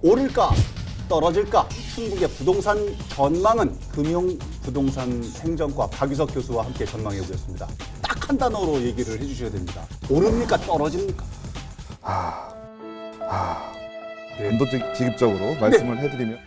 오를까 떨어질까? 충북의 부동산 전망은 금융부동산 행정과 박유석 교수와 함께 전망해 보겠습니다. 딱 한 단어로 얘기를 해주셔야 됩니다. 오릅니까 떨어집니까? 단도직입적으로 말씀을 해드리면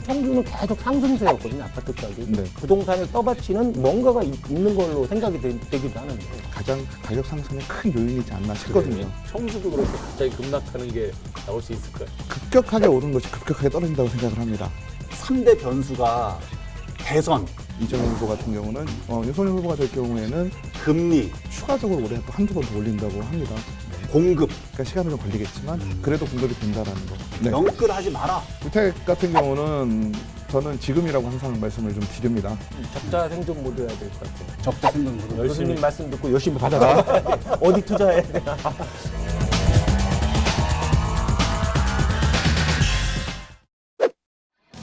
청주는 계속 상승세였거든요, 아파트 가격이. 네. 부동산을 떠받치는 뭔가가 있는 걸로 생각이 되기도 하는데. 가장 가격 상승의 큰 요인이지 않나 싶거든요. 청주도 그렇게 갑자기 급락하는 게 나올 수 있을까요? 급격하게 오른 것이 급격하게 떨어진다고 생각을 합니다. 3대 변수가 대선, 이재명 후보 같은 경우는 윤석열 후보가 될 경우에는 금리, 추가적으로 올해 또 한두 번 더 올린다고 합니다. 공급, 그러니까 시간은 좀 걸리겠지만 그래도 공급이 된다라는 거. 네. 영끌하지 마라. 주택 같은 경우는 저는 지금이라고 항상 말씀을 좀 드립니다. 적자 생존 모드 해야 될 것 같아요. 적자 생각으로 교수님 말씀 듣고 열심히 받아라. 어디 투자해야 되나.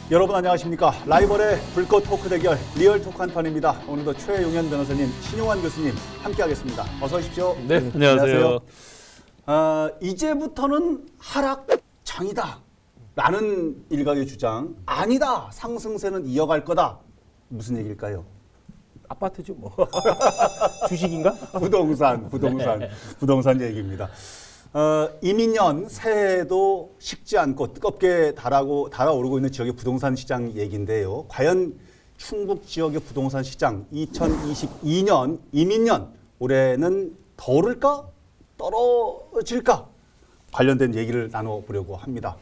여러분 안녕하십니까. 라이벌의 불꽃 토크 대결 리얼 토크 한판입니다. 오늘도 최용현 변호사님, 신용환 교수님 함께하겠습니다. 어서 오십시오. 네, 안녕하세요. 이제부터는 하락장이다 라는 일각의 주장, 아니다 상승세는 이어갈 거다. 무슨 얘기일까요? 아파트죠, 뭐. 주식인가? 부동산 얘기입니다. 이민년 새해도 식지 않고 뜨겁게 달아오르고 있는 지역의 부동산 시장 얘기인데요. 과연 충북 지역의 부동산 시장 2022년 이민년 올해는 더 오를까 떨어질까 관련된 얘기를 나눠보려고 합니다.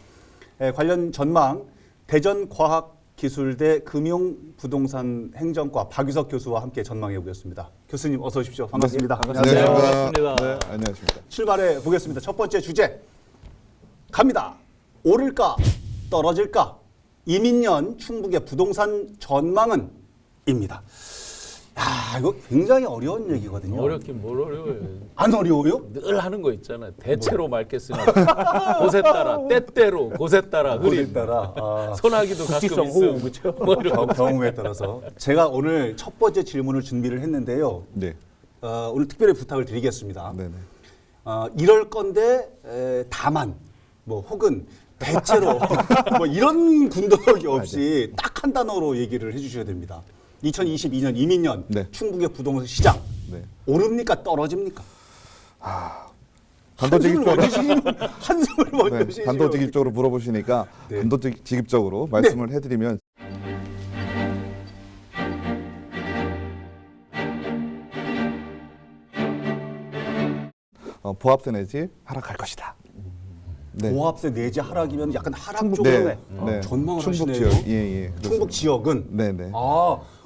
관련 전망 대전과학기술대 금융부동산 행정과 박유석 교수와 함께 전망해 보겠습니다. 교수님 어서 오십시오. 반갑습니다. 반갑습니다. 네, 안녕하십니까. 출발해 보겠습니다. 첫 번째 주제 갑니다. 오를까 떨어질까? 이민년 충북의 부동산 전망은 입니다. 야, 이거 굉장히 어려운 얘기거든요. 어렵긴 뭘 어려워요. 안 어려워요? 늘 하는 거 있잖아요. 대체로 맑겠으나 곳에 따라 때때로 곳에 따라 흐림. 따라 소나기도 가끔 국지성 있음. 호우, 그렇죠? 뭐 이런 경우에 따라서 제가 오늘 첫 번째 질문을 준비를 했는데요. 네, 오늘 특별히 부탁을 드리겠습니다. 네. 이럴 건데 다만 뭐 혹은 대체로 뭐 이런 군더더기 없이 딱 한 단어로 얘기를 해주셔야 됩니다. 2022년 이민년 네. 충북의 부동산 시장 네. 오릅니까 떨어집니까? 단도직입적으로 한숨을 먼저 네, 쉬시죠. 단도직입적으로 물어보시니까 네. 단도직입적으로 말씀을 해드리면 보합세 내지 하락할 것이다. 네. 보합세 내지 하락이면 약간 하락 쪽으로 네, 전망을 충북 하시네요. 지역, 예, 충북 지역은 네네.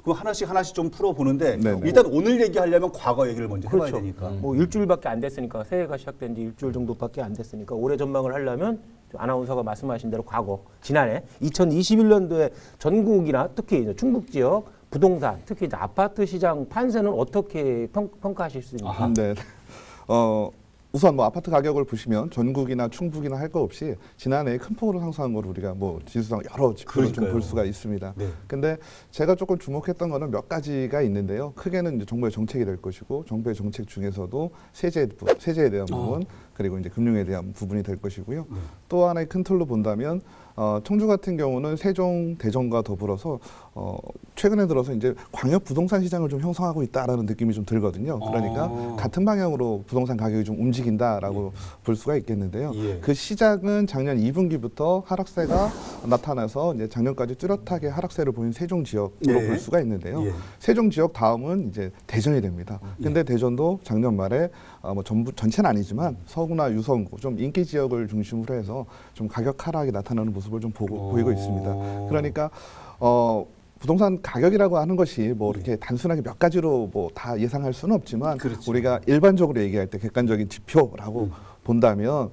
그럼 하나씩 좀 풀어보는데 네네. 일단 오늘 얘기하려면 과거 얘기를 먼저 해봐야 그렇죠. 되니까. 뭐 일주일밖에 안 됐으니까, 새해가 시작된 지 일주일 정도밖에 안 됐으니까 올해 전망을 하려면 아나운서가 말씀하신 대로 과거, 지난해 2021년도에 전국이나 특히 이제 충북 지역 부동산, 특히 이제 아파트 시장 판세는 어떻게 평가하실 수 있습니까? 네. 우선 뭐 아파트 가격을 보시면 전국이나 충북이나 할 거 없이 지난해 큰 폭으로 상승한 걸 우리가 뭐 지수상 여러 지표로 좀 그러니까요. 볼 수가 있습니다. 네. 근데 제가 조금 주목했던 거는 몇 가지가 있는데요. 크게는 이제 정부의 정책이 될 것이고 정부의 정책 중에서도 세제에 대한 부분 그리고 이제 금융에 대한 부분이 될 것이고요. 또 하나의 큰 틀로 본다면 청주 같은 경우는 세종, 대전과 더불어서 최근에 들어서 이제 광역 부동산 시장을 좀 형성하고 있다라는 느낌이 좀 들거든요. 그러니까 같은 방향으로 부동산 가격이 좀 움직인다라고 볼 수가 있겠는데요. 예. 그 시작은 작년 2분기부터 하락세가 나타나서 이제 작년까지 뚜렷하게 하락세를 보인 세종 지역으로 네. 볼 수가 있는데요. 예. 세종 지역 다음은 이제 대전이 됩니다. 근데 대전도 작년 말에 뭐 전체는 아니지만 서구나 유성구 좀 인기 지역을 중심으로 해서 좀 가격 하락이 나타나는 모습을 좀 보이고 있습니다. 그러니까 부동산 가격이라고 하는 것이 뭐 이렇게 단순하게 몇 가지로 뭐 다 예상할 수는 없지만 그렇죠. 우리가 일반적으로 얘기할 때 객관적인 지표라고 본다면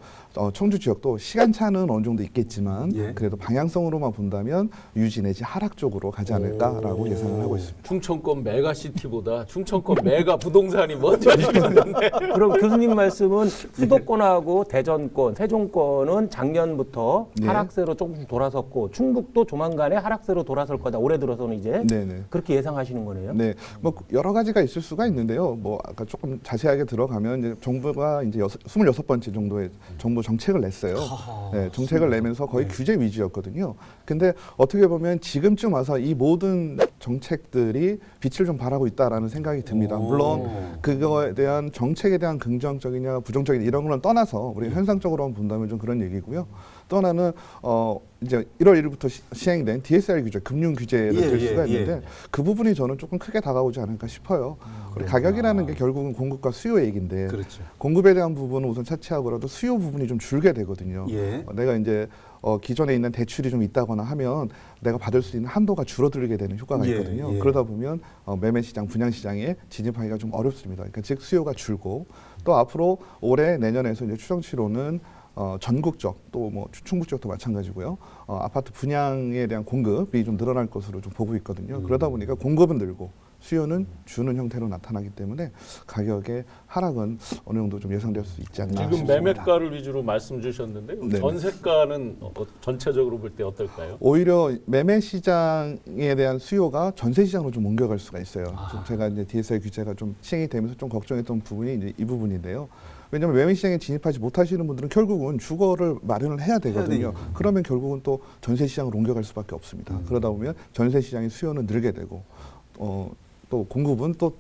청주 지역도 시간차는 어느 정도 있겠지만 예. 그래도 방향성으로만 본다면 유지 내지 하락 쪽으로 가지 않을까라고 예상을 하고 있습니다. 충청권 메가시티보다 충청권 메가 부동산이 먼저 지켰는데 그럼 교수님 말씀은 수도권하고 대전권, 세종권은 작년부터 네. 하락세로 조금 돌아섰고 충북도 조만간에 하락세로 돌아설 거다. 올해 들어서는 이제 네네. 그렇게 예상하시는 거네요. 네, 뭐 여러 가지가 있을 수가 있는데요. 뭐 아까 조금 자세하게 들어가면 이제 정부가 이제 26번째 정도의 정부 정책을 냈어요. 하하. 네, 정책을 내면서 거의 규제 위주였거든요. 근데 어떻게 보면 지금쯤 와서 이 모든 정책들이 빛을 좀 발하고 있다라는 생각이 듭니다. 오. 물론 그거에 대한 정책에 대한 긍정적이냐 부정적이냐 이런 거는 떠나서 우리가 현상적으로만 본다면 좀 그런 얘기고요. 또 하나는 이제 1월 1일부터 시행된 DSR 규제, 금융 규제를 될 수가 있는데 그 부분이 저는 조금 크게 다가오지 않을까 싶어요. 우리 가격이라는 게 결국은 공급과 수요 얘기인데 그렇죠. 공급에 대한 부분은 우선 차치하고라도 수요 부분이 좀 줄게 되거든요. 예. 내가 이제 기존에 있는 대출이 좀 있다거나 하면 내가 받을 수 있는 한도가 줄어들게 되는 효과가 예, 있거든요. 예. 그러다 보면 매매 시장, 분양 시장에 진입하기가 좀 어렵습니다. 그러니까 즉 수요가 줄고 또 앞으로 올해 내년에서 이제 추정치로는 전국적 또 뭐 충북 지역도 마찬가지고요. 아파트 분양에 대한 공급이 좀 늘어날 것으로 좀 보고 있거든요. 그러다 보니까 공급은 늘고 수요는 주는 형태로 나타나기 때문에 가격의 하락은 어느 정도 좀 예상될 수 있지 않나 지금 싶습니다. 매매가를 위주로 말씀 주셨는데 네네. 전세가는 전체적으로 볼 때 어떨까요? 오히려 매매 시장에 대한 수요가 전세 시장으로 좀 옮겨갈 수가 있어요. 좀 제가 이제 DSR 규제가 좀 시행이 되면서 좀 걱정했던 부분이 이제 이 부분인데요. 왜냐하면 매매 시장에 진입하지 못하시는 분들은 결국은 주거를 마련을 해야 되거든요. 그러면 결국은 또 전세 시장으로 옮겨갈 수밖에 없습니다. 그러다 보면 전세 시장의 수요는 늘게 되고 또 공급은 또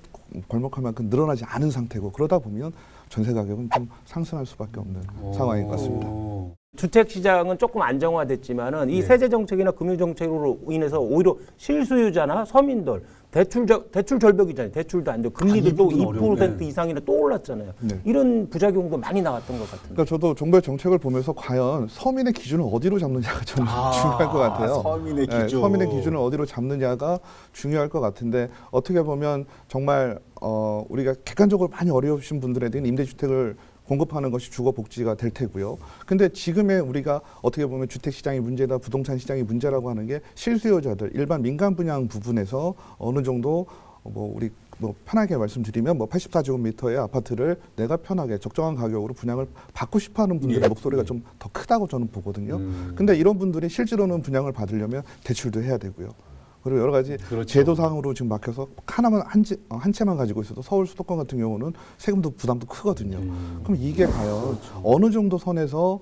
걸먹할 만큼 늘어나지 않은 상태고 그러다 보면 전세 가격은 좀 상승할 수밖에 없는 상황인 것 같습니다. 주택 시장은 조금 안정화됐지만은 이 네. 세제 정책이나 금융 정책으로 인해서 오히려 실수요자나 서민들 대출 절벽이잖아요. 대출도 안 되고 금리도 또 이분은 2% 어려운데. 이상이나 또 올랐잖아요. 네. 이런 부작용도 많이 나왔던 것 같은데. 그러니까 저도 정부의 정책을 보면서 과연 서민의 기준을 어디로 잡느냐가 좀 중요할 것 같아요. 서민의 네, 기준. 서민의 기준을 어디로 잡느냐가 중요할 것 같은데 어떻게 보면 정말 우리가 객관적으로 많이 어려우신 분들에 대한 임대주택을 공급하는 것이 주거 복지가 될 테고요. 근데 지금의 우리가 어떻게 보면 주택 시장이 문제다, 부동산 시장이 문제라고 하는 게 실수요자들, 일반 민간 분양 부분에서 어느 정도 우리 편하게 말씀드리면 84제곱미터의 아파트를 내가 편하게 적정한 가격으로 분양을 받고 싶어하는 분들의 목소리가 좀 더 크다고 저는 보거든요. 근데 이런 분들이 실제로는 분양을 받으려면 대출도 해야 되고요. 그리고 여러 가지 그렇죠. 제도상으로 지금 막혀서 하나만 한 채만 가지고 있어도 서울 수도권 같은 경우는 세금도 부담도 크거든요. 그럼 이게 과연 어느 정도 선에서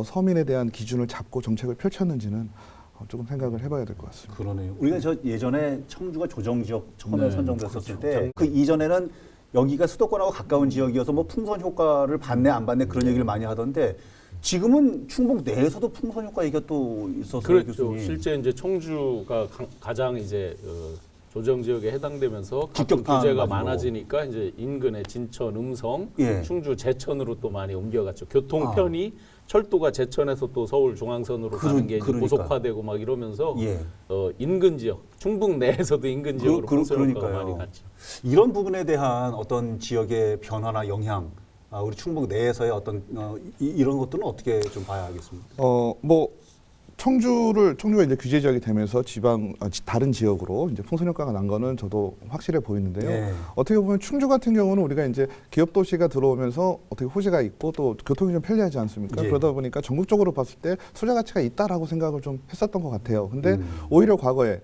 서민에 대한 기준을 잡고 정책을 펼쳤는지는 조금 생각을 해봐야 될 것 같습니다. 그러네요. 우리가 저 예전에 청주가 조정지역 처음에 네, 선정됐었을 그렇죠. 때 그 이전에는 여기가 수도권하고 가까운 지역이어서 뭐 풍선 효과를 받네 안 받네 그런 얘기를 많이 하던데 지금은 충북 내에서도 풍선 효과 얘기가 또 있어서 그렇죠. 교수님. 실제 이제 청주가 가장 이제 조정 지역에 해당되면서 직격탄 규제가 가지고. 많아지니까 이제 인근의 진천, 음성, 예. 충주, 제천으로 또 많이 옮겨갔죠. 교통 편이 철도가 제천에서 또 서울 중앙선으로 가는 게 이제 그러니까. 고속화되고 막 이러면서 예. 인근 지역, 충북 내에서도 인근 지역으로 풍선 효과가 그러니까요. 많이 갔죠. 이런 부분에 대한 어떤 지역의 변화나 영향, 우리 충북 내에서의 어떤 이런 것들은 어떻게 좀 봐야 하겠습니까? 청주가 이제 규제 지역이 되면서 다른 지역으로 이제 풍선 효과가 난 거는 저도 확실해 보이는데요. 네. 어떻게 보면 충주 같은 경우는 우리가 이제 기업 도시가 들어오면서 어떻게 호재가 있고 또 교통이 좀 편리하지 않습니까? 예. 그러다 보니까 전국적으로 봤을 때 투자 가치가 있다라고 생각을 좀 했었던 것 같아요. 근데 오히려 과거에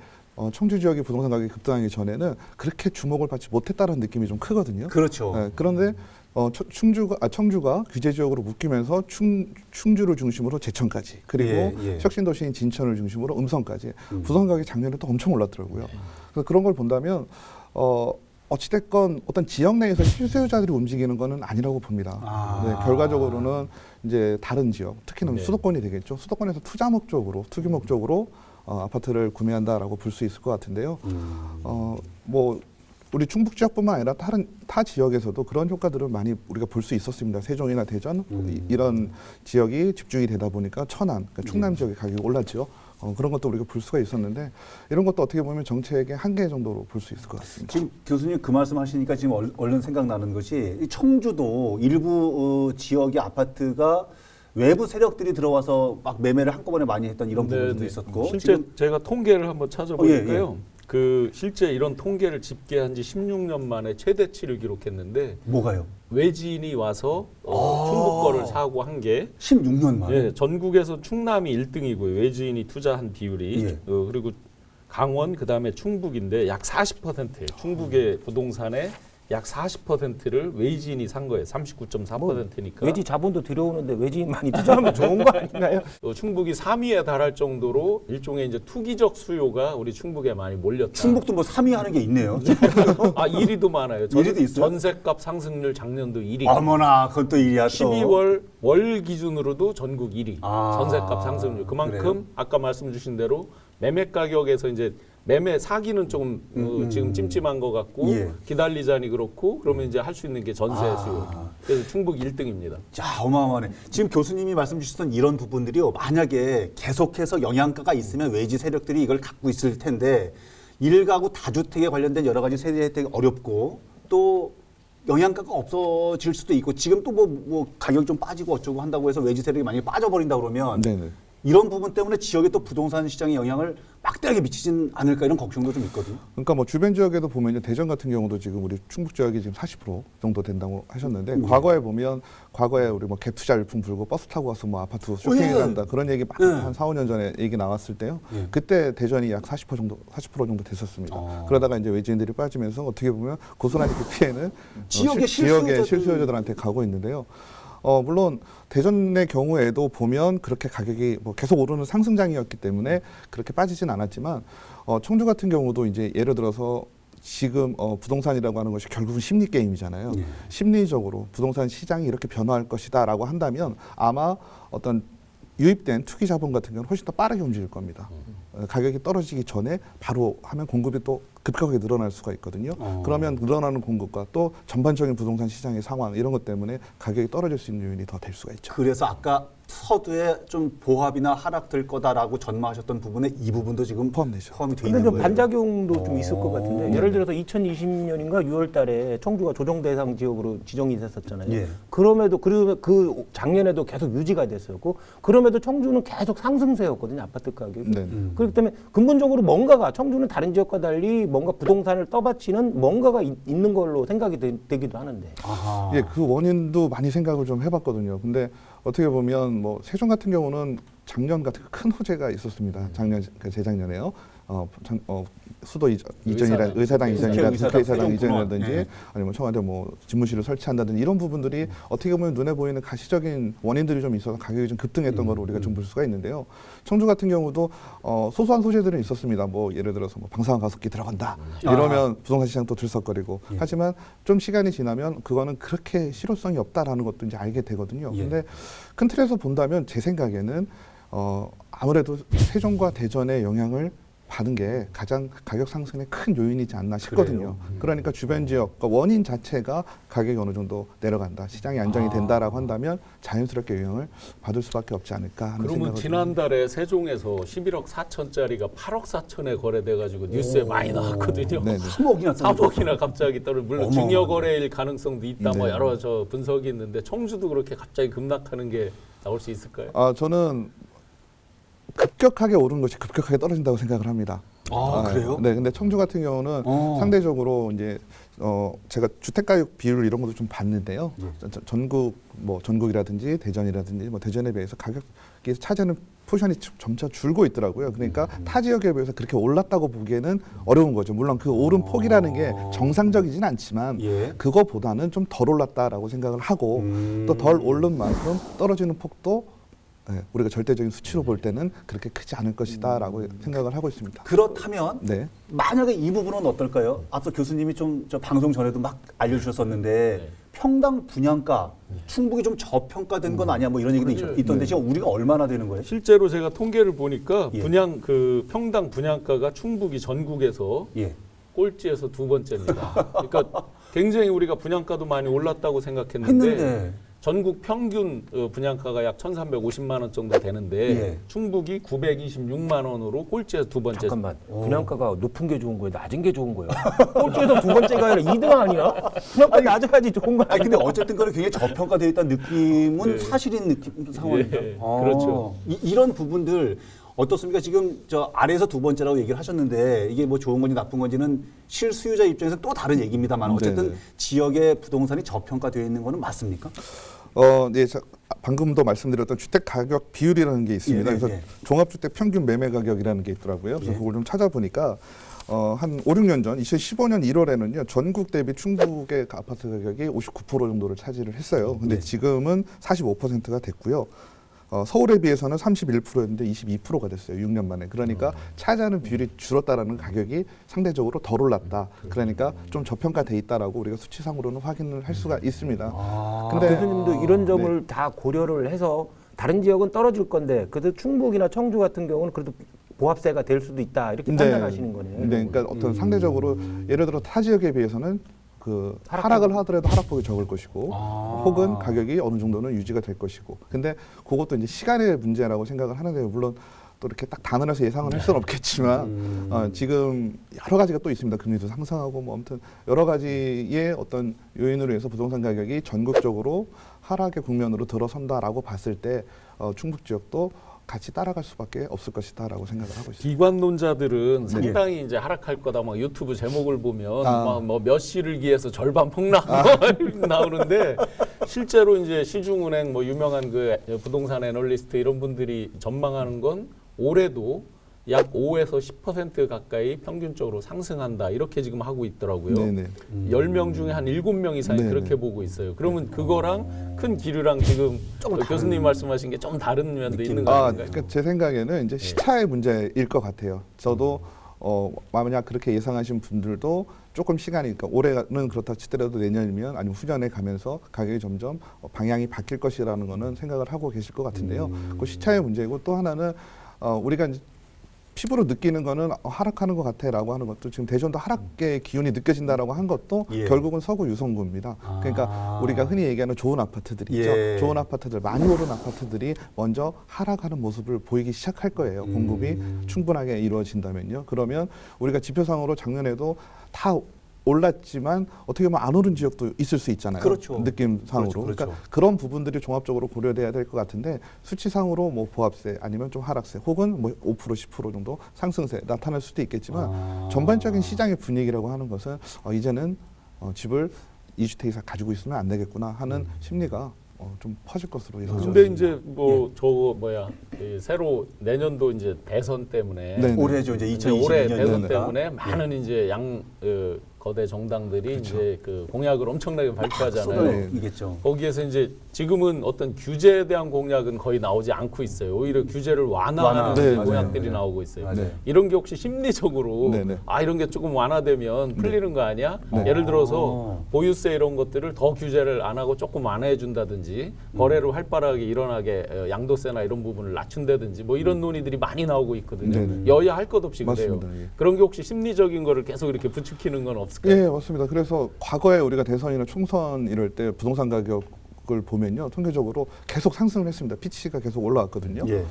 청주 지역의 부동산 가격이 급등하기 전에는 그렇게 주목을 받지 못했다는 느낌이 좀 크거든요. 그렇죠. 네, 그런데 청주가 규제 지역으로 묶이면서 충주를 중심으로 제천까지 그리고 예. 혁신도시인 진천을 중심으로 음성까지 부동산 가격이 작년에 또 엄청 올랐더라고요. 그래서 그런 걸 본다면 어찌됐건 어떤 지역 내에서 실수요자들이 움직이는 거는 아니라고 봅니다. 네, 결과적으로는 이제 다른 지역, 특히는 수도권이 되겠죠. 수도권에서 투기 목적으로 아파트를 구매한다라고 볼 수 있을 것 같은데요. 우리 충북 지역뿐만 아니라 타 지역에서도 그런 효과들을 많이 우리가 볼 수 있었습니다. 세종이나 대전 이런 지역이 집중이 되다 보니까 천안, 그러니까 충남 지역의 가격이 올랐죠. 그런 것도 우리가 볼 수가 있었는데 이런 것도 어떻게 보면 정책의 한계 정도로 볼 수 있을 것 같습니다. 지금 교수님 그 말씀하시니까 지금 얼른 생각나는 것이 이 청주도 일부 지역의 아파트가 외부 세력들이 들어와서 막 매매를 한꺼번에 많이 했던 이런 부분도 있었고 실제 지금 제가 통계를 한번 찾아보니까요. 그 실제 이런 통계를 집계한 지 16년 만에 최대치를 기록했는데 뭐가요? 외지인이 와서 충북 거를 사고 한 게 16년 만에. 예, 전국에서 충남이 1등이고요. 외지인이 투자한 비율이 예. 그리고 강원 그다음에 충북인데 약 40%예요. 충북의 부동산의 약 40%를 외지인이 산 거예요. 39.4%니까. 외지 자본도 들여오는데 외지인 많이 투자하면 좋은 거 아닌가요? 충북이 3위에 달할 정도로 일종의 이제 투기적 수요가 우리 충북에 많이 몰렸다. 충북도 뭐 3위 하는 게 있네요. 1위도 많아요. 1위도 있어요? 전셋값 상승률 작년도 1위. 어머나, 그건 또 일이야 또. 12월 월 기준으로도 전국 1위. 아, 전셋값 상승률. 그만큼 그래요? 아까 말씀 주신 대로 매매 가격에서 이제 매매 사기는 조금 지금 찜찜한 것 같고 예. 기다리자니 그렇고 그러면 이제 할 수 있는 게 전세 수요. 그래서 충북 1등입니다. 자, 어마어마하네. 지금 교수님이 말씀 주셨던 이런 부분들이요. 만약에 계속해서 영양가가 있으면 외지 세력들이 이걸 갖고 있을 텐데 일가구 다주택에 관련된 여러 가지 세대 혜택이 어렵고 또 영양가가 없어질 수도 있고 지금 또 뭐 가격이 좀 빠지고 어쩌고 한다고 해서 외지 세력이 만약에 빠져버린다 그러면 네네. 이런 부분 때문에 지역에 또 부동산 시장에 영향을 막대하게 미치진 않을까 이런 걱정도 좀 있거든요. 그러니까 뭐 주변 지역에도 보면요, 대전 같은 경우도 지금 우리 충북 지역이 지금 40% 정도 된다고 하셨는데 과거에 보면 과거에 우리 뭐 갭 투자 일품 불고 버스 타고 가서 뭐 아파트 쇼핑을 예. 한다 그런 얘기 한 4, 5년 전에 얘기 나왔을 때요. 예. 그때 대전이 약 40% 정도 됐었습니다. 그러다가 이제 외지인들이 빠지면서 어떻게 보면 고스란히 그 피해는 지역의 지역의 실수요자들- 실수요자들한테 가고 있는데요. 물론 대전의 경우에도 보면 그렇게 가격이 뭐 계속 오르는 상승장이었기 때문에 그렇게 빠지진 않았지만 청주 같은 경우도 이제 예를 들어서 지금 부동산이라고 하는 것이 결국은 심리 게임이잖아요. 예. 심리적으로 부동산 시장이 이렇게 변화할 것이다라고 한다면 아마 어떤 유입된 투기 자본 같은 경우는 훨씬 더 빠르게 움직일 겁니다. 가격이 떨어지기 전에 바로 하면 공급이 또 급격하게 늘어날 수가 있거든요. 그러면 늘어나는 공급과 또 전반적인 부동산 시장의 상황 이런 것 때문에 가격이 떨어질 수 있는 요인이 더 될 수가 있죠. 그래서 아까 서두에 좀 보합이나 하락될 거다라고 전망하셨던 부분에 이 부분도 지금 포함되죠. 포함이 돼 근데 있는 좀 거예요. 반작용도 좀 있을 것 같은데 네. 예를 들어서 2020년인가 6월 달에 청주가 조정 대상 지역으로 지정이 됐었잖아요. 예. 그럼에도 그 작년에도 계속 유지가 됐었고 그럼에도 청주는 계속 상승세였거든요. 아파트 가격이. 네. 그렇기 때문에 근본적으로 뭔가가 청주는 다른 지역과 달리 뭔가 부동산을 떠받치는 뭔가가 있는 걸로 생각이 되기도 하는데. 아하. 예, 그 원인도 많이 생각을 좀 해봤거든요. 근데 어떻게 보면 뭐 세종 같은 경우는 작년 같은 큰 호재가 있었습니다. 작년, 재작년에요. 수도 이전이라 의사당 이전이라 국회의사당 이전이라든지 네. 아니면 청와대 뭐 집무실을 설치한다든지 이런 부분들이 어떻게 보면 눈에 보이는 가시적인 원인들이 좀 있어서 가격이 좀 급등했던 걸 우리가 좀 볼 수가 있는데요. 청주 같은 경우도 소소한 소재들은 있었습니다. 뭐 예를 들어서 뭐 방사능 가습기 들어간다 이러면 부동산 시장 또 들썩거리고 하지만 좀 시간이 지나면 그거는 그렇게 실효성이 없다라는 것도 이제 알게 되거든요. 예. 근데 큰 틀에서 본다면 제 생각에는 아무래도 세종과 대전의 영향을 받은 게 가장 가격 상승의 큰 요인이지 않나 싶거든요. 그러니까 주변 지역 원인 자체가 가격이 어느 정도 내려간다, 시장이 안정이 된다라고 한다면 자연스럽게 영향을 받을 수밖에 없지 않을까 하는 그러면 생각을 지난달에 세종에서 11억 4천짜리가 8억 4천에 거래돼가지고 뉴스에 많이 나왔거든요. 네. 3억이나 3억이나 갑자기 떨어. 물론 어마어마하네. 중요 거래일 가능성도 있다. 뭐 네. 여러 분석이 있는데 청주도 그렇게 갑자기 급락하는 게 나올 수 있을까요? 저는 급격하게 오른 것이 급격하게 떨어진다고 생각을 합니다. 그래요? 네, 근데 청주 같은 경우는 상대적으로 이제 제가 주택가격 비율 이런 것도 좀 봤는데요. 전국이라든지 대전이라든지 뭐 대전에 비해서 가격이 차지하는 포션이 점차 줄고 있더라고요. 그러니까 타 지역에 비해서 그렇게 올랐다고 보기에는 어려운 거죠. 물론 그 오른 폭이라는 게 정상적이진 않지만 예. 그거보다는 좀 덜 올랐다라고 생각을 하고 또 덜 오른 만큼 떨어지는 폭도 우리가 절대적인 수치로 볼 때는 그렇게 크지 않을 것이다라고 생각을 하고 있습니다. 그렇다면 네. 만약에 이 부분은 어떨까요? 앞서 교수님이 좀 저 방송 전에도 막 알려주셨었는데 평당 분양가 충북이 좀 저평가된 건 아니야? 뭐 이런 얘기도 있던데 지금 우리가 얼마나 되는 거예요? 실제로 제가 통계를 보니까 예. 평당 분양가가 충북이 전국에서 예. 꼴찌에서 두 번째입니다. 그러니까 굉장히 우리가 분양가도 많이 올랐다고 생각했는데 했는데 전국 평균 분양가가 약 1,350만 원 정도 되는데 예. 충북이 926만 원으로 꼴찌에서 두 번째. 잠깐만. 분양가가 높은 게 좋은 거예요? 낮은 게 좋은 거예요? 꼴찌에서 두 번째가 아니라 2등 아니야? 분양가 낮아야지 좋은 거 아니 아니야? 근데 어쨌든 간에 굉장히 저평가되어 있다는 느낌은 사실인 느낌 상황이죠. 예, 그렇죠. 이런 부분들 어떻습니까? 지금 저 아래에서 두 번째라고 얘기를 하셨는데 이게 뭐 좋은 건지 나쁜 건지는 실수요자 입장에서 또 다른 얘기입니다만 어쨌든 네네. 지역의 부동산이 저평가되어 있는 거는 맞습니까? 네, 방금도 말씀드렸던 주택 가격 비율이라는 게 있습니다. 그래서 종합주택 평균 매매 가격이라는 게 있더라고요. 그래서 그걸 좀 찾아보니까 한 5, 6년 전 2015년 1월에는요. 전국 대비 충북의 그 아파트 가격이 59% 정도를 차지를 했어요. 근데 지금은 45%가 됐고요. 서울에 비해서는 31%였는데 22%가 됐어요. 6년 만에. 그러니까 차지하는 비율이 줄었다라는 가격이 상대적으로 덜 올랐다. 그러니까 좀 저평가돼 있다라고 우리가 수치상으로는 확인을 할 수가 있습니다. 근데 교수님도 이런 점을 다 고려를 해서 다른 지역은 떨어질 건데 그래도 충북이나 청주 같은 경우는 그래도 보합세가 될 수도 있다 이렇게 판단하시는 거네요. 네, 그러니까 어떤 상대적으로 예를 들어 타 지역에 비해서는 그 하락을 하더라도 하락폭이 적을 것이고 혹은 가격이 어느 정도는 유지가 될 것이고 근데 그것도 이제 시간의 문제라고 생각을 하는데 물론 또 이렇게 딱 단언해서 예상을 할 수는 없겠지만 지금 여러 가지가 또 있습니다. 금리도 상승하고 뭐 아무튼 여러 가지의 어떤 요인으로 해서 부동산 가격이 전국적으로 하락의 국면으로 들어선다라고 봤을 때 충북 지역도 같이 따라갈 수밖에 없을 것이다라고 생각을 하고 있습니다. 기관론자들은 상당히 이제 하락할 거다. 막 유튜브 제목을 보면 막 뭐 몇 시를 기해서 절반 폭락 나오는데 실제로 이제 시중은행 뭐 유명한 그 부동산 애널리스트 이런 분들이 전망하는 건 올해도 약 5에서 10% 가까이 평균적으로 상승한다. 이렇게 지금 하고 있더라고요. 네네. 10명 중에 한 7명 이상이 네네. 그렇게 보고 있어요. 그러면 그거랑 큰 기류랑 지금 교수님 말씀하신 게 좀 다른 면도 있는 거 아닌가요? 그러니까 제 생각에는 이제 시차의 문제일 것 같아요. 저도 만약 그렇게 예상하신 분들도 조금 시간이, 그러니까 올해는 그렇다 치더라도 내년이면 아니면 후년에 가면서 가격이 점점 방향이 바뀔 것이라는 거는 생각을 하고 계실 것 같은데요. 그 시차의 문제이고 또 하나는 우리가 이제 피부로 느끼는 거는 하락하는 것 같아라고 하는 것도 지금 대전도 하락의 기운이 느껴진다라고 한 것도 결국은 서구 유성구입니다. 그러니까 우리가 흔히 얘기하는 좋은 아파트들이죠. 좋은 아파트들, 많이 오른 아파트들이 먼저 하락하는 모습을 보이기 시작할 거예요. 공급이 충분하게 이루어진다면요. 그러면 우리가 지표상으로 작년에도 다 올랐지만 어떻게 보면 안 오른 지역도 있을 수 있잖아요. 그렇죠. 느낌상으로. 그렇죠. 그러니까 그런 부분들이 종합적으로 고려돼야 될 것 같은데 수치상으로 뭐 보합세 아니면 좀 하락세 혹은 뭐 5% 10% 정도 상승세 나타날 수도 있겠지만 전반적인 시장의 분위기라고 하는 것은 이제는 집을 2주택 이상 가지고 있으면 안 되겠구나 하는 심리가 좀 퍼질 것으로 예상됩니다. 근데 이제 뭐 저거 뭐야 새로 내년도 이제 대선 때문에 네. 올해죠 이제 이제 올해 2022년 대선 때문에 많은 이제 거대 정당들이 이제 그 공약을 엄청나게 발표하잖아요. 이겠죠. 거기에서 이제 지금은 어떤 규제에 대한 공약은 거의 나오지 않고 있어요. 오히려 규제를 완화하는 네, 공약들이 맞아요. 나오고 있어요. 맞아요. 이런 게 혹시 심리적으로 네. 이런 게 조금 완화되면 풀리는 거 아니야? 예를 들어서 보유세 이런 것들을 더 규제를 안 하고 조금 완화해 준다든지 거래를 활발하게 일어나게 양도세나 이런 부분을 낮춘다든지 뭐 이런 논의들이 많이 나오고 있거든요. 네네. 여야 할 것 없이 그래요. 맞습니다. 예. 그런 게 혹시 심리적인 거를 계속 이렇게 부추기는 건 없을까요? 예, 맞습니다. 그래서 과거에 우리가 대선이나 총선 이럴 때 부동산 가격을 보면요. 통계적으로 계속 상승을 했습니다. PC가 계속 올라왔거든요. 예.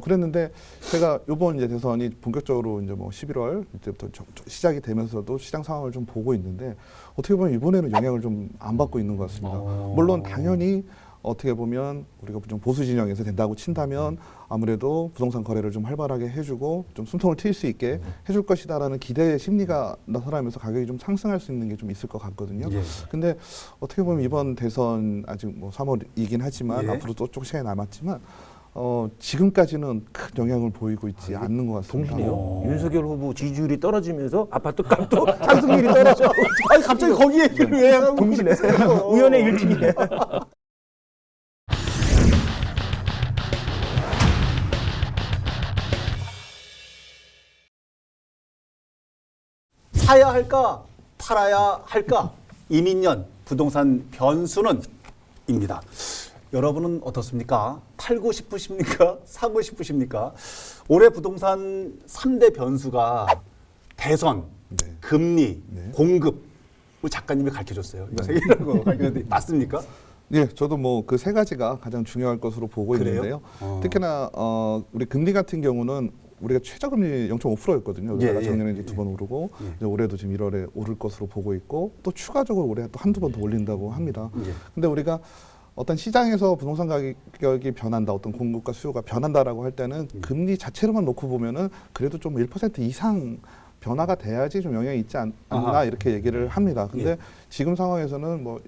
그랬는데 제가 이번 이제 대선이 본격적으로 이제 뭐 11월 이때부터 시작이 되면서도 시장 상황을 좀 보고 있는데 어떻게 보면 이번에는 영향을 좀 안 받고 있는 것 같습니다. 물론 당연히 어떻게 보면 우리가 좀 보수 진영에서 된다고 친다면 아무래도 부동산 거래를 좀 활발하게 해주고 좀 숨통을 트일 수 있게 해줄 것이다라는 기대의 심리가 나타나면서 가격이 좀 상승할 수 있는 게 좀 있을 것 같거든요. 근데 어떻게 보면 이번 대선 아직 뭐 3월이긴 하지만 앞으로 또 조금 시간이 남았지만 지금까지는 큰 영향을 보이고 있지 않는 것 같습니다. 윤석열 후보 지지율이 떨어지면서 아파트 값도 상승률이 떨어져. 아니 갑자기 거기 얘기를 왜 하고 동시에 우연의 일치기네. 사야 할까 팔아야 할까 이민년 부동산 변수는 입니다. 여러분은 어떻습니까? 팔고 싶으십니까? 사고 싶으십니까? 올해 부동산 3대 변수가 대선, 금리, 공급. 우리 작가님이 가르쳐줬어요. 이거 세 개라고 가르쳐줬는데 맞습니까? 예, 저도 뭐 그 세 가지가 가장 중요할 것으로 보고 그래요? 있는데요. 특히나 우리 금리 같은 경우는 우리가 최저금리 0.5%였거든요. 그러다가 작년에 이제 2번 오르고 이제 올해도 지금 1월에 오를 것으로 보고 있고 또 추가적으로 올해 또 한두 번 더 올린다고 합니다. 근데 우리가 어떤 시장에서 부동산 가격이 변한다, 어떤 공급과 수요가 변한다라고 할 때는 금리 자체로만 놓고 보면은 그래도 좀 1% 이상 변화가 돼야지 좀 영향이 있지 않나 이렇게 얘기를 합니다. 근데 지금 상황에서는 뭐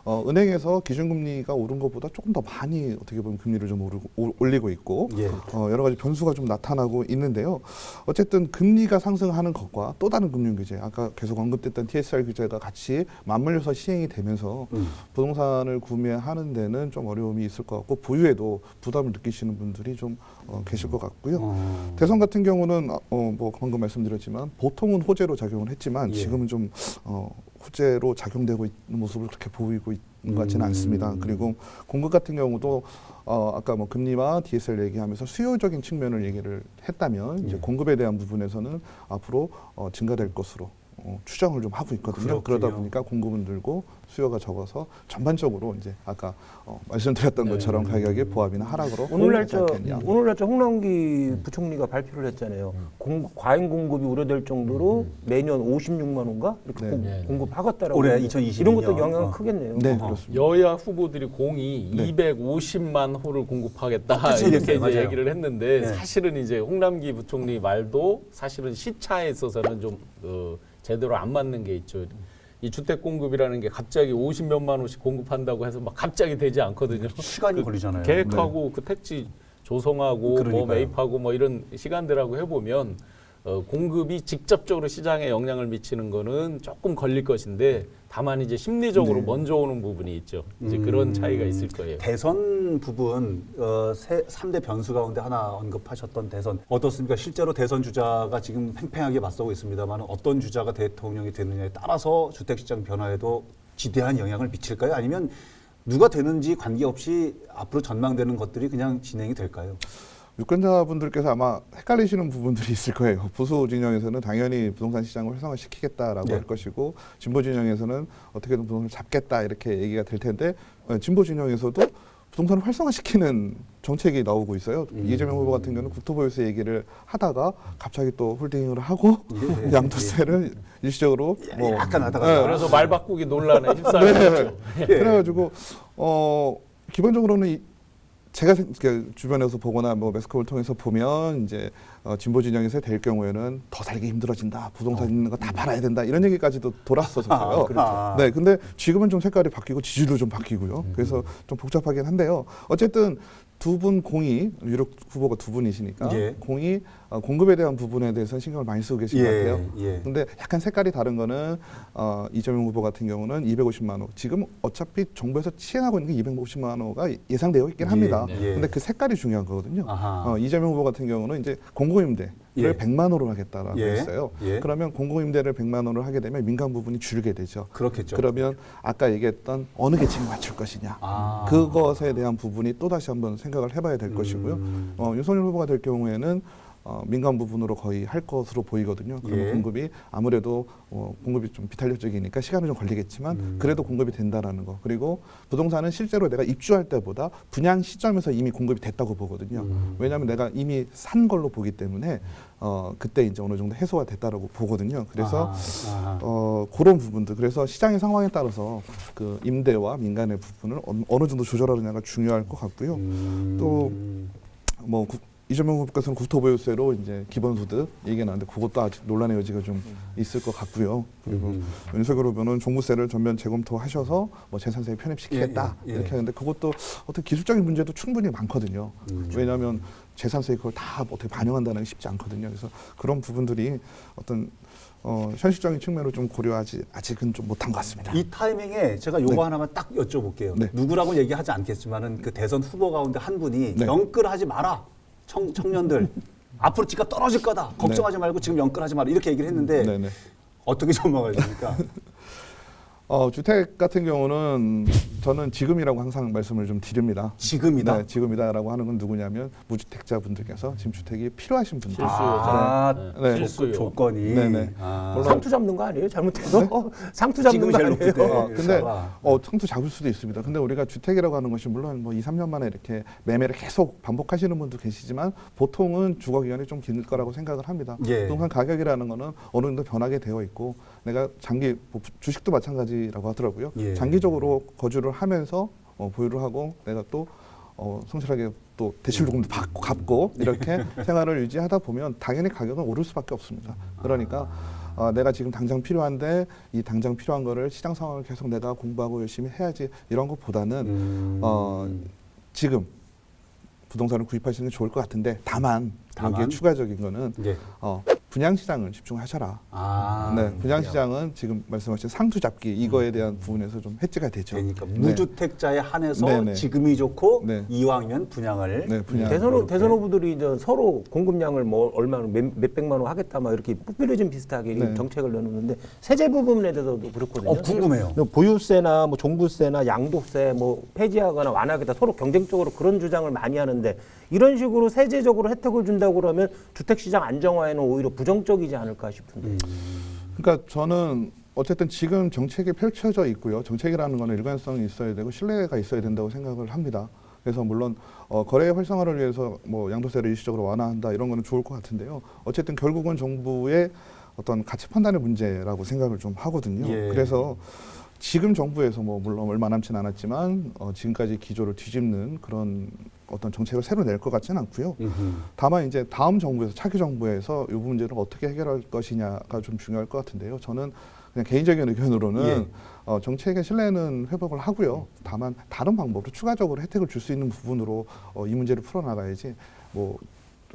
은행에서 기준금리가 오른 것보다 조금 더 많이 어떻게 보면 금리를 좀 올리고 있고 예. 여러 가지 변수가 좀 나타나고 있는데요. 어쨌든 금리가 상승하는 것과 또 다른 금융 규제, 아까 계속 언급됐던 TSR 규제가 같이 맞물려서 시행이 되면서 부동산을 구매하는 데는 좀 어려움이 있을 것 같고 보유에도 부담을 느끼시는 분들이 좀 계실 것 같고요. 대선 같은 경우는 뭐 방금 말씀드렸지만 보통은 호재로 작용을 했지만 예. 지금은 좀 호재로 작용되고 있는 모습을 그렇게 보이고 있는 것 같지는 않습니다. 그리고 공급 같은 경우도 아까 뭐 금리와 DSR 얘기하면서 수요적인 측면을 얘기를 했다면 이제 공급에 대한 부분에서는 앞으로 증가될 것으로 추정을 좀 하고 있거든요. 그렇군요. 그러다 보니까 공급은 늘고 수요가 적어서 전반적으로 이제 아까 말씀드렸던 것처럼 가격의 보합이나 하락으로 오르지 않겠냐. 오늘 날 홍남기 부총리가 발표를 했잖아요. 과잉 공급이 우려될 정도로 매년 56만 원가 이렇게 네. 공급하겠다라고. 올해 했는데 2022년. 이런 것도 영향이 크겠네요. 네, 그렇습니다. 여야 후보들이 공이 네. 250만 호를 공급하겠다 그치, 이렇게 그치, 이제 맞아요. 얘기를 했는데 네. 사실은 이제 홍남기 부총리 말도 사실은 시차에 있어서는 좀 제대로 안 맞는 게 있죠. 이 주택 공급이라는 게 갑자기 50몇만 호씩 공급한다고 해서 막 갑자기 되지 않거든요. 시간이 걸리잖아요. 계획하고 그 택지 조성하고 뭐 그러니까요. 매입하고 뭐 이런 시간들하고 해보면 공급이 직접적으로 시장에 영향을 미치는 거는 조금 걸릴 것인데 다만 이제 심리적으로 네. 먼저 오는 부분이 있죠. 이제 그런 차이가 있을 거예요. 대선 부분 3대 변수 가운데 하나 언급하셨던 대선 어떻습니까? 실제로 대선 주자가 지금 팽팽하게 맞서고 있습니다만 어떤 주자가 대통령이 되느냐에 따라서 주택시장 변화에도 지대한 영향을 미칠까요? 아니면 누가 되는지 관계없이 앞으로 전망되는 것들이 그냥 진행이 될까요? 유권자분들께서 아마 헷갈리시는 부분들이 있을 거예요. 보수 진영에서는 당연히 부동산 시장을 활성화시키겠다라고 네. 할 것이고 진보 진영에서는 어떻게든 부동산을 잡겠다 이렇게 얘기가 될 텐데 진보 진영에서도 부동산을 활성화시키는 정책이 나오고 있어요. 이재명 후보 같은 경우는 국토보유세 얘기를 하다가 갑자기 또 홀딩을 하고 예. 양도세를 일시적으로 뭐 약간 하다가 그래서 말 바꾸기 논란에 휩싸였죠. 그래가지고 기본적으로는 제가 주변에서 보거나 뭐 매스컴을 통해서 보면 이제 진보 진영에서 될 경우에는 더 살기 힘들어진다, 부동산 있는 거 다 팔아야 된다 이런 얘기까지도 돌았었어요. 그렇죠. 네, 근데 지금은 좀 색깔이 바뀌고 지지도 좀 바뀌고요. 그래서 좀 복잡하긴 한데요. 어쨌든 두 분 공이 유력 후보가 두 분이시니까 예. 공이 공급에 대한 부분에 대해서는 신경을 많이 쓰고 계신 것 같아요. 예. 근데 약간 색깔이 다른 거는 이재명 후보 같은 경우는 250만 호. 지금 어차피 정부에서 시행하고 있는 게 250만 호가 예상되어 있긴 합니다. 예. 근데 그 색깔이 중요한 거거든요. 아하. 이재명 후보 같은 경우는 이제 공공임대를 예. 100만 호로 하겠다라고 예. 했어요. 예. 그러면 공공임대를 100만 호로 하게 되면 민간 부분이 줄게 되죠. 그렇겠죠. 그러면 아까 얘기했던 어느 계층에 맞출 것이냐. 아. 그것에 대한 부분이 또 다시 한번 생각을 해봐야 될 것이고요. 윤석열 후보가 될 경우에는 민간 부분으로 거의 할 것으로 보이거든요. 그러면 예. 공급이 아무래도 공급이 좀 비탄력적이니까 시간은 좀 걸리겠지만 그래도 공급이 된다라는 거. 그리고 부동산은 실제로 내가 입주할 때보다 분양 시점에서 이미 공급이 됐다고 보거든요. 왜냐하면 내가 이미 산 걸로 보기 때문에 그때 이제 어느 정도 해소가 됐다라고 보거든요. 그래서 그런 부분들. 그래서 시장의 상황에 따라서 그 임대와 민간의 부분을 어느 정도 조절하느냐가 중요할 것 같고요. 또 뭐 이재명 후보께서는 국토보유세로 이제 기본소득 얘기가 나왔는데 그것도 아직 논란의 여지가 좀 있을 것 같고요. 그리고 윤석열 후보는 종부세를 전면 재검토하셔서 뭐 재산세에 편입시키겠다 예. 이렇게 하는데 그것도 어떤 기술적인 문제도 충분히 많거든요. 왜냐하면 재산세에 그걸 다 어떻게 반영한다는 게 쉽지 않거든요. 그래서 그런 부분들이 어떤 현실적인 측면으로 좀 고려하지 아직은 좀 못한 것 같습니다. 이 타이밍에 제가 요거 네. 하나만 딱 여쭤볼게요. 네. 누구라고 얘기하지 않겠지만은 그 대선 후보 가운데 한 분이 네. 영끌하지 마라. 청년들 앞으로 집값 떨어질 거다. 걱정하지 말고 지금 영끌하지 마라. 이렇게 얘기를 했는데 네네. 어떻게 전망하십니까? 주택 같은 경우는 저는 지금이라고 항상 말씀을 좀 드립니다. 지금이다. 네, 지금이다라고 하는 건 누구냐면 무주택자분들께서 지금 주택이 필요하신 분들. 네. 실수요. 조건이. 네네. 아. 상투 잡는 거 아니에요? 잘못해서? 상투 잡는 거 아니에요? 근데 청투 잡을 수도 있습니다. 근데 우리가 주택이라고 하는 것이 물론 뭐 2, 3년 만에 이렇게 매매를 계속 반복하시는 분도 계시지만 보통은 주거 기간이 좀 길 거라고 생각을 합니다. 예. 부동산 가격이라는 거는 어느 정도 변하게 되어 있고 내가 장기 주식도 마찬가지라고 하더라고요. 예. 장기적으로 거주를 하면서 보유를 하고 내가 또 성실하게 또 대출요금도 갚고 이렇게 생활을 유지하다 보면 당연히 가격은 오를 수밖에 없습니다. 그러니까 내가 지금 당장 필요한데 이 당장 필요한 거를 시장 상황을 계속 내가 공부하고 열심히 해야지 이런 것보다는 지금 부동산을 구입하시는 게 좋을 것 같은데 다만 여기에 추가적인 거는 예. 분양시장을 집중하셔라. 네, 분양시장은 지금 말씀하신 상투 잡기 이거에 대한 부분에서 좀 해지가 되죠. 그러니까 네. 무주택자에 한해서 네네. 지금이 좋고 네. 이왕이면 분양을 네, 분양. 대선 후보들이 이제 서로 공급량을 뭐 얼마나 몇백만 원 하겠다 막 이렇게 포퓰리즘 비슷하게 네. 정책을 내놓는데 세제 부분에 대해서도 그렇거든요. 궁금해요. 보유세나 뭐 종부세나 양도세 뭐 폐지하거나 완화하겠다 서로 경쟁적으로 그런 주장을 많이 하는데 이런 식으로 세제적으로 혜택을 준다고 그러면 주택 시장 안정화에는 오히려 부정적이지 않을까 싶은데. 그러니까 저는 어쨌든 지금 정책이 펼쳐져 있고요. 정책이라는 거는 일관성이 있어야 되고 신뢰가 있어야 된다고 생각을 합니다. 그래서 물론 거래 활성화를 위해서 뭐 양도세를 일시적으로 완화한다 이런 거는 좋을 것 같은데요. 어쨌든 결국은 정부의 어떤 가치 판단의 문제라고 생각을 좀 하거든요. 예. 그래서 지금 정부에서 뭐 물론 얼마 남진 않았지만 지금까지 기조를 뒤집는 그런 어떤 정책을 새로 낼 것 같지는 않고요. 다만 이제 다음 정부에서 차기 정부에서 이 문제를 어떻게 해결할 것이냐가 좀 중요할 것 같은데요. 저는 그냥 개인적인 의견으로는 정책의 신뢰는 회복을 하고요. 다만 다른 방법으로 추가적으로 혜택을 줄 수 있는 부분으로 이 문제를 풀어나가야지 뭐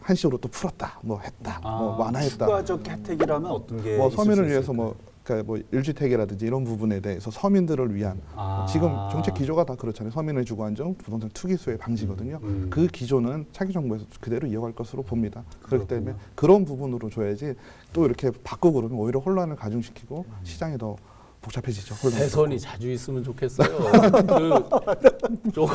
한식으로 또 풀었다, 뭐 했다, 뭐 완화했다. 추가적 혜택이라면 어떤 게 뭐 있을 서민을 수 위해서 있을까요? 그러니까 뭐 1주택이라든지 이런 부분에 대해서 서민들을 위한 지금 정책 기조가 다 그렇잖아요. 서민의 주거 안정, 부동산 투기수의 방지거든요. 그 기조는 차기 정부에서 그대로 이어갈 것으로 봅니다. 그렇기 때문에 그런 부분으로 줘야지 또 이렇게 바꾸고 그러면 오히려 혼란을 가중시키고 시장이 더 복잡해지죠. 대선이 자주 있으면 좋겠어요. 저거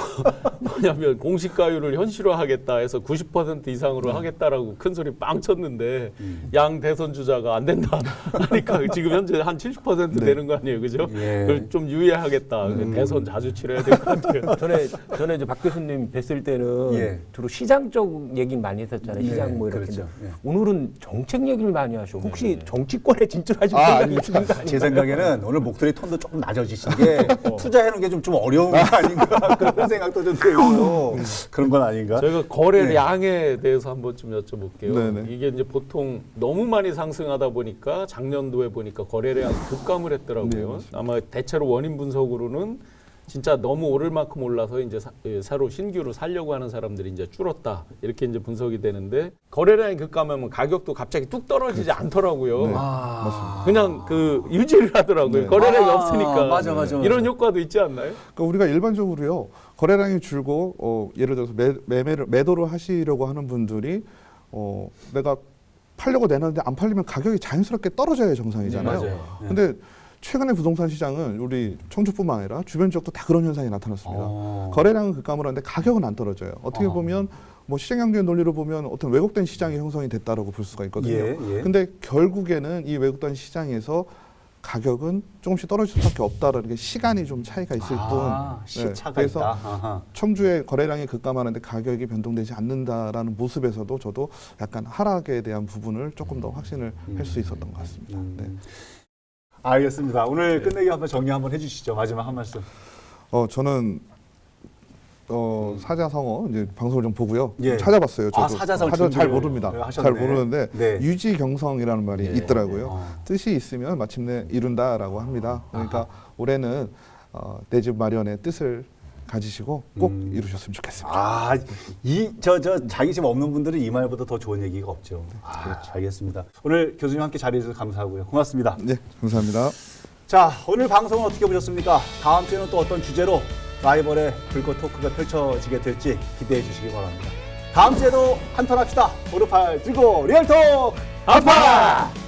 뭐냐면 공시가율을 현실화하겠다 해서 90% 이상으로 하겠다라고 큰 소리 빵 쳤는데 양 대선 주자가 안 된다 하니까 지금 현재 한 70% 되는 거 아니에요, 그죠? 예. 그걸 좀 유예하겠다. 대선 자주 치러야 될 것 같아요. 전에 이제 박 교수님 뵀을 때는 예. 주로 시장 쪽 얘기를 많이 했었잖아요. 시장 뭐 이렇게. 그렇죠. 예. 오늘은 정책 얘기를 많이 하셔. 혹시 정치권에 진출하실 생각이 아닙니다. 있는 거 아니에요? 제 생각에는 오늘 목소리 톤도 조금 낮아지신 게 투자해놓은 게 좀 어려운 거 아닌가 그런 생각도 좀 들고 그런 건 아닌가? 저희가 거래량에 대해서 한번 좀 여쭤볼게요. 네네. 이게 이제 보통 너무 많이 상승하다 보니까 작년도에 보니까 거래량이 급감을 했더라고요. 아마 대체로 원인 분석으로는 진짜 너무 오를 만큼 올라서 이제 새로 신규로 살려고 하는 사람들이 이제 줄었다 이렇게 이제 분석이 되는데 거래량이 급감하면 가격도 갑자기 뚝 떨어지지 않더라고요. 네. 그냥 그 유지를 하더라고요. 네. 거래량이 없으니까 맞아. 이런 효과도 있지 않나요? 그러니까 우리가 일반적으로요 거래량이 줄고 예를 들어서 매도를 하시려고 하는 분들이 내가 팔려고 내놨는데 안 팔리면 가격이 자연스럽게 떨어져야 정상이잖아요. 네, 맞아요. 근데 최근에 부동산 시장은 우리 청주뿐만 아니라 주변 지역도 다 그런 현상이 나타났습니다. 거래량은 급감을 하는데 가격은 안 떨어져요. 어떻게 보면 뭐 시장경제 논리로 보면 어떤 왜곡된 시장이 형성이 됐다라고 볼 수가 있거든요. 예. 근데 결국에는 이 왜곡된 시장에서 가격은 조금씩 떨어질 수밖에 없다라는 게 시간이 좀 차이가 있을 뿐. 시차가 그래서 있다. 아하. 청주의 거래량이 급감하는데 가격이 변동되지 않는다라는 모습에서도 저도 약간 하락에 대한 부분을 조금 더 확신을 할 수 있었던 것 같습니다. 네. 알겠습니다. 오늘 끝내기 한번 정리 한번 해주시죠. 마지막 한 말씀. 저는 사자성어 이제 방송을 좀 보고요. 예. 찾아봤어요. 저도 사자성어 잘 준비를 모릅니다. 하셨네. 잘 모르는데 네. 유지경성이라는 말이 예. 있더라고요. 뜻이 있으면 마침내 이룬다라고 합니다. 그러니까 올해는 내 집 마련의 뜻을 가지시고 꼭 이루셨으면 좋겠습니다. 자기 집 없는 분들은 이 말보다 더 좋은 얘기가 없죠. 그렇죠. 알겠습니다. 오늘 교수님 함께 자리해 주셔서 감사하고요. 고맙습니다. 네, 감사합니다. 자, 오늘 방송은 어떻게 보셨습니까? 다음 주에는 또 어떤 주제로 라이벌의 불꽃 토크가 펼쳐지게 될지 기대해 주시기 바랍니다. 다음 주에도 한판 합시다. 오른팔 들고 리얼톡 한판!